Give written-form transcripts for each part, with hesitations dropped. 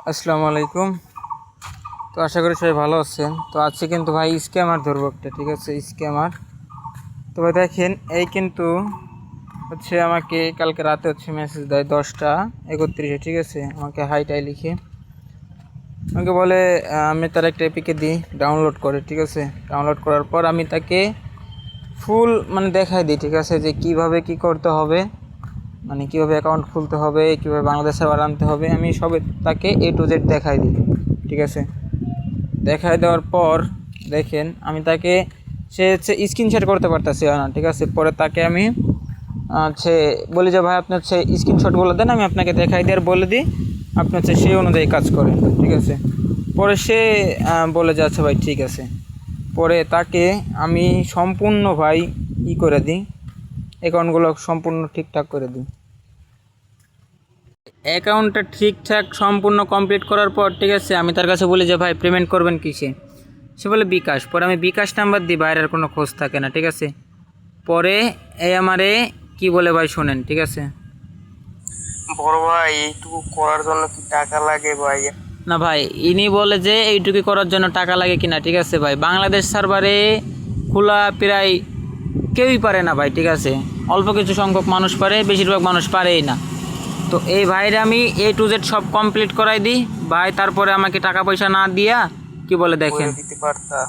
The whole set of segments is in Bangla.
আসসালামু আলাইকুম। তো আশা করি সবাই ভালো আছেন। তো আজকে কিন্তু ভাই স্ক্যামার ধরবো একটা, ঠিক আছে? স্ক্যামার। তো ভাই দেখেন, এই কিন্তু হচ্ছে আমাকে কালকে রাতে হচ্ছে মেসেজ দেয় 10টা 31-এ, ঠিক আছে? আমাকে হাইটাই লিখে আমাকে বলে আমি তার একটা এপিকে দিই, ডাউনলোড করে, ঠিক আছে? ডাউনলোড করার পর আমি তাকে ফুল মানে দেখাই দিই, ঠিক আছে, যে কিভাবে কি করতে হবে, মানে কীভাবে অ্যাকাউন্ট খুলতে হবে, কীভাবে বাংলাদেশ সার্ভার আনতে হবে, আমি সবে তাকে A to Z দেখাই দিই, ঠিক আছে? দেখাই দেওয়ার পর দেখেন আমি তাকে, সে হচ্ছে স্ক্রিনশট করতে পারতেছে না, ঠিক আছে? পরে তাকে আমি হচ্ছে বলি যে ভাই আপনি হচ্ছে স্ক্রিনশটগুলো দেন, আমি আপনাকে দেখাই দিয়ে আর বলে দিই, আপনি হচ্ছে সেই অনুযায়ী কাজ করেন, ঠিক আছে? পরে সে বলে যে আচ্ছা ভাই ঠিক আছে। পরে তাকে আমি সম্পূর্ণ ভাই করে দিই, অ্যাকাউন্টগুলো সম্পূর্ণ ঠিকঠাক করে দিই। অ্যাকাউন্টটা ঠিকঠাক সম্পূর্ণ কমপ্লিট করার পর, ঠিক আছে, আমি তার কাছে বলি যে ভাই পেমেন্ট করবেন কিসে? সে বলে বিকাশ। পরে আমি বিকাশ নাম্বার দিই, বাইরের কোনো খোঁজ থাকে না, ঠিক আছে? পরে এই আমারে কি বলে ভাই শোনেন, ঠিক আছে? বড় ভাই এইটুকু করার জন্য কি টাকা লাগে ভাই? না ভাই, ইনি বলে যে এইটুকু করার জন্য টাকা লাগে কিনা, ঠিক আছে ভাই? বাংলাদেশ সার্ভারে খোলা প্রায় কেউই পারে না ভাই, ঠিক আছে? অল্প কিছু সংখ্যক মানুষ পারে, বেশিরভাগ মানুষ পারেই না। তো এই ভাইরে আমি A to Z সব কমপ্লিট করাই দিই ভাই, তারপরে আমাকে টাকা পয়সা না দিয়া কি বলে দেখেন। দিতে পারতা।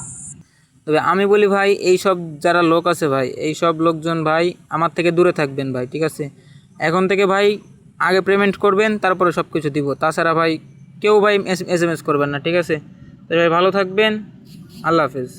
তবে আমি বলি ভাই, এই সব যারা লোক আছে ভাই, এই সব লোকজন ভাই আমার থেকে দূরে থাকবেন ভাই, ঠিক আছে? এখন থেকে ভাই আগে পেমেন্ট করবেন, তারপরে সব কিছু দিব। তাছাড়া ভাই কেউ ভাই SMS করবেন না, ঠিক আছে? তো ভাই ভালো থাকবেন। আল্লাহ হাফেজ।